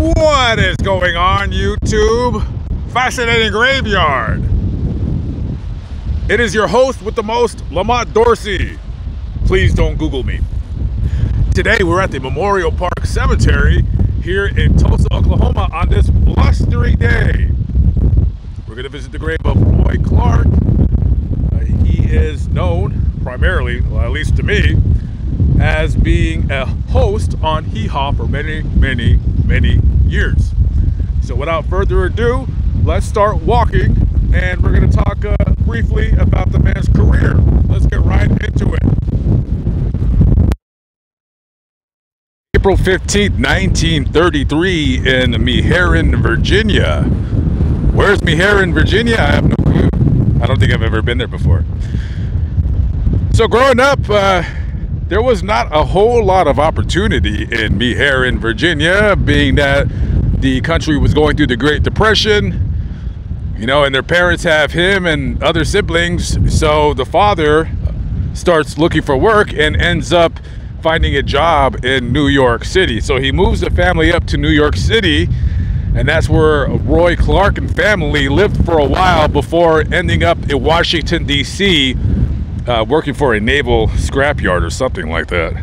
What is going on, YouTube? Fascinating Graveyard. It is your host with the most, Lamont Dorsey. Please don't Google me. Today we're at the Memorial Park Cemetery here in Tulsa, Oklahoma on this blustery day. We're going to visit the grave of Roy Clark. He is known primarily, well, at least to me, as being a host on Hee Haw for many years. So without further ado, let's start walking, and we're going to talk briefly about the man's career. Let's get right into it. April 15th, 1933 in Meherrin, Virginia. Where's Meherrin, Virginia? I have no clue. I don't think I've ever been there before. So growing up, there was not a whole lot of opportunity in Meherrin, Virginia, being that the country was going through the Great Depression, you know, and their parents have him and other siblings. So the father starts looking for work and ends up finding a job in New York City. So he moves the family up to New York City, and that's where Roy Clark and family lived for a while before ending up in Washington, D.C., working for a naval scrapyard or something like that.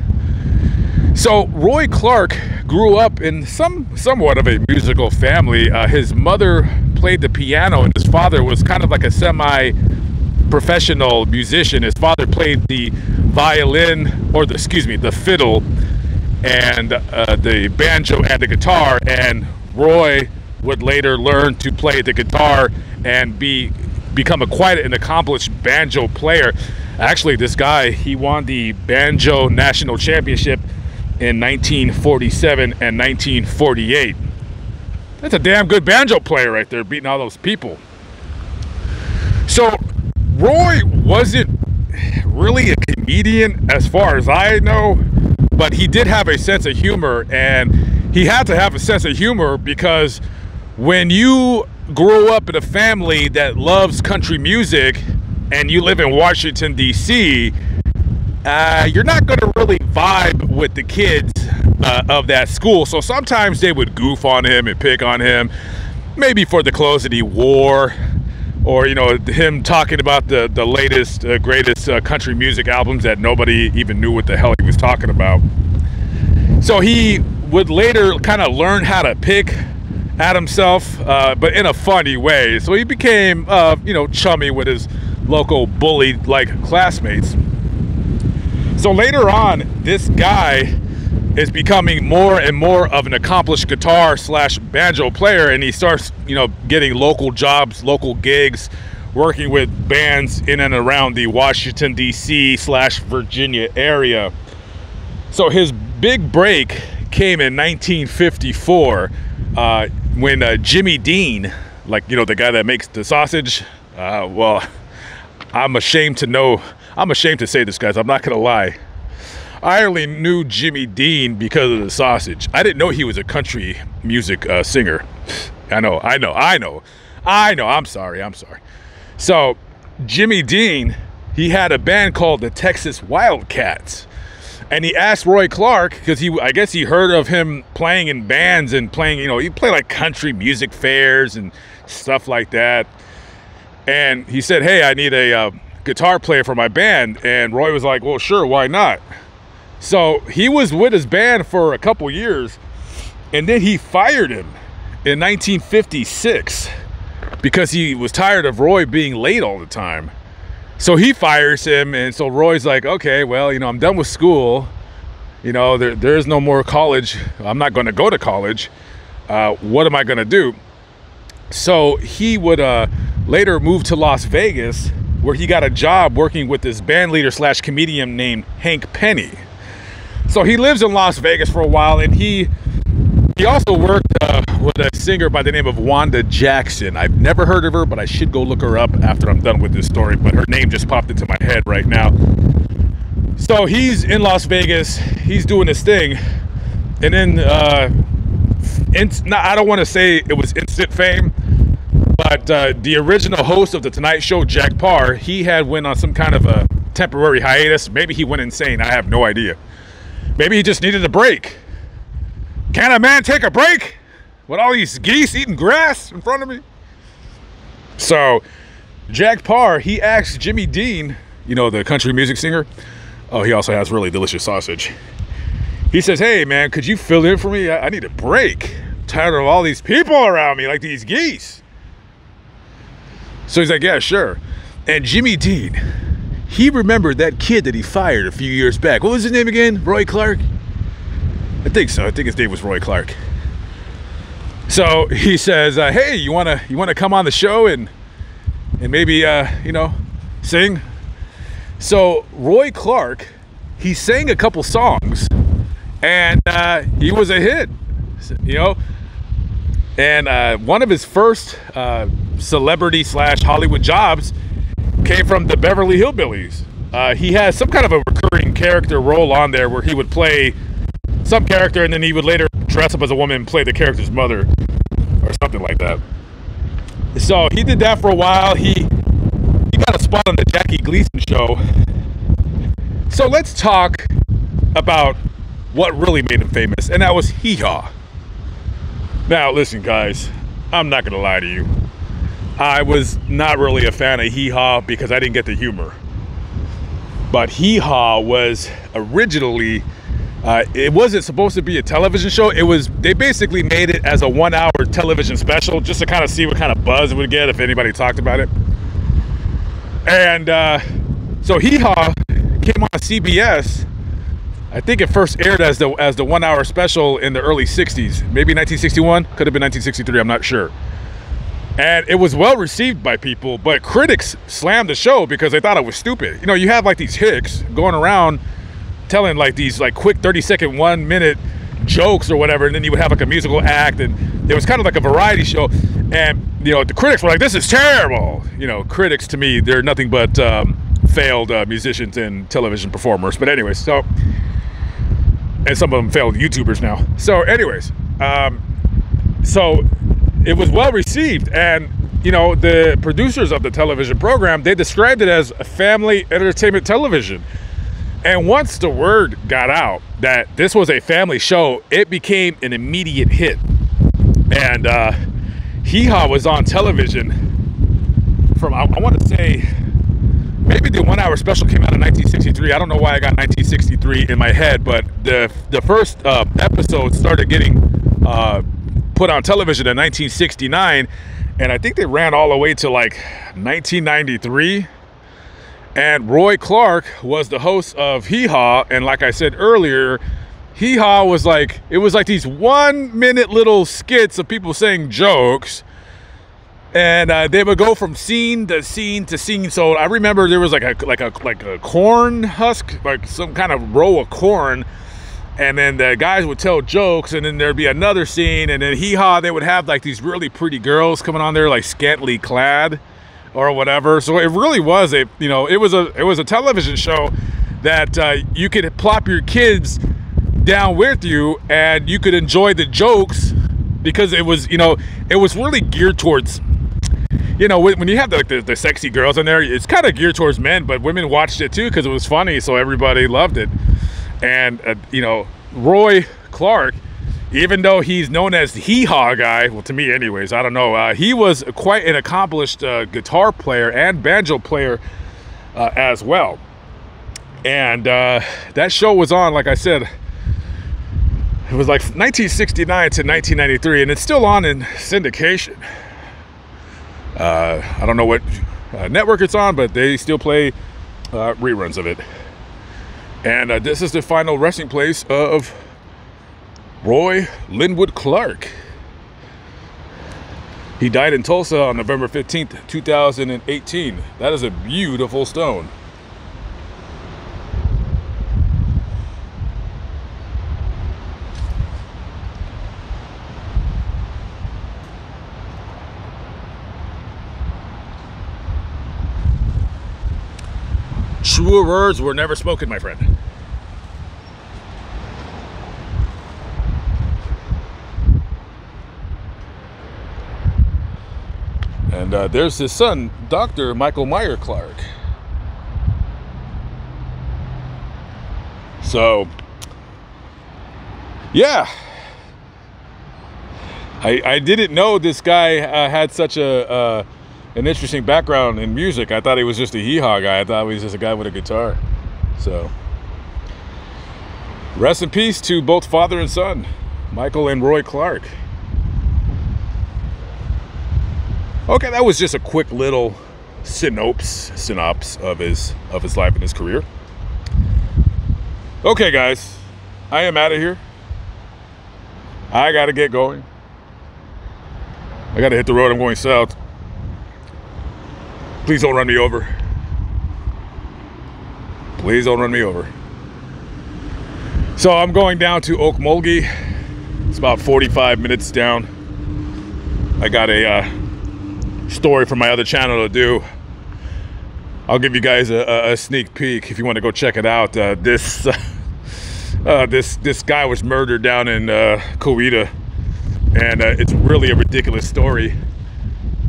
So Roy Clark grew up in somewhat of a musical family. His mother played the piano, and his father was kind of like a semi-professional musician. His father played the violin, or the fiddle, and the banjo and the guitar, and Roy would later learn to play the guitar and become quite an accomplished banjo player. Actually, this guy, he won the Banjo National Championship in 1947 and 1948. That's a damn good banjo player right there, beating all those people. So, Roy wasn't really a comedian as far as I know, but he did have a sense of humor, and he had to have a sense of humor because when you grow up in a family that loves country music and you live in Washington, D.C., you're not going to really vibe with the kids of that school. So sometimes they would goof on him and pick on him, maybe for the clothes that he wore, or, you know, him talking about the latest, greatest country music albums that nobody even knew what the hell he was talking about. So he would later kind of learn how to pick at himself, but in a funny way. So he became, you know, chummy with his local bully-like classmates. So later on, this guy is becoming more and more of an accomplished guitar / banjo player, and he starts, you know, getting local jobs, local gigs, working with bands in and around the Washington, D.C. / Virginia area. So his big break came in 1954 when Jimmy Dean, like, you know, the guy that makes the sausage, well, I'm ashamed to say this, guys. I'm not going to lie. I only knew Jimmy Dean because of the sausage. I didn't know he was a country music singer. I know. I'm sorry. So Jimmy Dean, he had a band called the Texas Wildcats. And he asked Roy Clark, because I guess he heard of him playing in bands and playing, you know, he played like country music fairs and stuff like that. And he said, hey, I need a guitar player for my band. And Roy was like, well, sure, why not? So he was with his band for a couple years, and then he fired him in 1956 because he was tired of Roy being late all the time. So he fires him, and so Roy's like, okay, well, you know, I'm done with school. You know, there is no more college. I'm not going to go to college. What am I going to do? So he would later move to Las Vegas, where he got a job working with this band leader / comedian named Hank Penny. So he lives in Las Vegas for a while, and he also worked with a singer by the name of Wanda Jackson. I've never heard of her, but I should go look her up after I'm done with this story, but her name just popped into my head right now. So he's in Las Vegas, he's doing his thing, and then I don't want to say it was instant fame, but the original host of The Tonight Show, Jack Paar, he had went on some kind of a temporary hiatus. Maybe he went insane, I have no idea. Maybe he just needed a break. Can a man take a break? with all these geese eating grass in front of me. So Jack Parr, he asked Jimmy Dean, you know, the country music singer. Oh, he also has really delicious sausage. He says, hey man, could you fill in for me? I need a break. I'm tired of all these people around me like these geese. So he's like, yeah, sure. And Jimmy Dean, he remembered that kid that he fired a few years back. What was his name again? Roy Clark? I think so. I think his name was Roy Clark. So he says, hey, you wanna come on the show and maybe you know, sing? So Roy Clark, he sang a couple songs, and he was a hit, you know. And one of his first celebrity / Hollywood jobs came from the Beverly Hillbillies. He has some kind of a recurring character role on there where he would play some character and then he would later dress up as a woman and play the character's mother or something like that. So he did that for a while. He got a spot on the Jackie Gleason show. So let's talk about what really made him famous, and that was Hee Haw. Now listen guys, I'm not gonna lie to you. I was not really a fan of Hee Haw because I didn't get the humor. But Hee Haw was originally, it wasn't supposed to be a television show. They basically made it as a 1-hour television special just to kind of see what kind of buzz it would get if anybody talked about it. And so Hee Haw came on CBS. I think it first aired as the 1-hour special in the early 60s, maybe 1961, could have been 1963, I'm not sure. And it was well received by people, but critics slammed the show because they thought it was stupid. You know, you have like these hicks going around telling like these like quick 30-second, 1-minute jokes or whatever, and then you would have like a musical act, and it was kind of like a variety show. And you know, the critics were like, this is terrible. You know, critics to me, they're nothing but failed musicians and television performers. But anyways, so, and some of them failed YouTubers now. So anyways, so it was well received, and you know, the producers of the television program, they described it as a family entertainment television. And once the word got out that this was a family show, it became an immediate hit. And Hee Haw was on television from, I want to say, maybe the 1-hour special came out in 1963. I don't know why I got 1963 in my head, but the first episode started getting put on television in 1969, and I think they ran all the way to like 1993. And Roy Clark was the host of Hee Haw, and like I said earlier, Hee Haw was like, it was like these 1-minute little skits of people saying jokes, and they would go from scene to scene to scene. So I remember there was like a corn husk, like some kind of row of corn, and then the guys would tell jokes, and then there'd be another scene, and then Hee Haw, they would have like these really pretty girls coming on there, like scantily clad or whatever. So it really was a, you know, it was a television show that you could plop your kids down with you, and you could enjoy the jokes because it was, you know, it was really geared towards, you know, when you have the sexy girls in there, it's kind of geared towards men, but women watched it too because it was funny, so everybody loved it. And you know, Roy Clark, even though he's known as the Hee Haw guy, well, to me anyways, I don't know, he was quite an accomplished guitar player and banjo player as well. And that show was on, like I said, it was like 1969 to 1993, and it's still on in syndication. I don't know what network it's on, but they still play reruns of it. And this is the final resting place of Roy Linwood Clark. He died in Tulsa on November 15th, 2018. That is a beautiful stone. Truer words were never spoken, my friend. And there's his son, Dr. Michael Meyer Clark. So, yeah. I didn't know this guy had such an interesting background in music. I thought he was just a Hee Haw guy. I thought he was just a guy with a guitar. So, rest in peace to both father and son, Michael and Roy Clark. Okay, that was just a quick little synopsis of his life and his career. Okay, guys, I am out of here. I gotta get going. I gotta hit the road. I'm going south. Please don't run me over. Please don't run me over. So I'm going down to Ok. It's about 45 minutes down. I got a story from my other channel to do. I'll give you guys a sneak peek if you want to go check it out. This guy was murdered down in Coweta, and it's really a ridiculous story.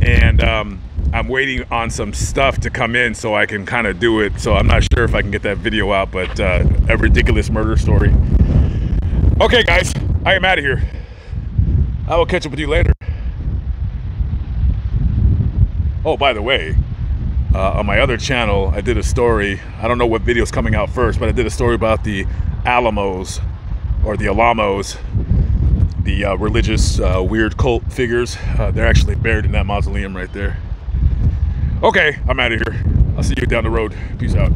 And I'm waiting on some stuff to come in so I can kind of do it. So I'm not sure if I can get that video out, but a ridiculous murder story. Okay, guys, I am out of here. I will catch up with you later. Oh, by the way, on my other channel, I did a story. I don't know what video's coming out first, but I did a story about the Alamos, or the Alamos, the religious weird cult figures. They're actually buried in that mausoleum right there. Okay, I'm out of here. I'll see you down the road. Peace out.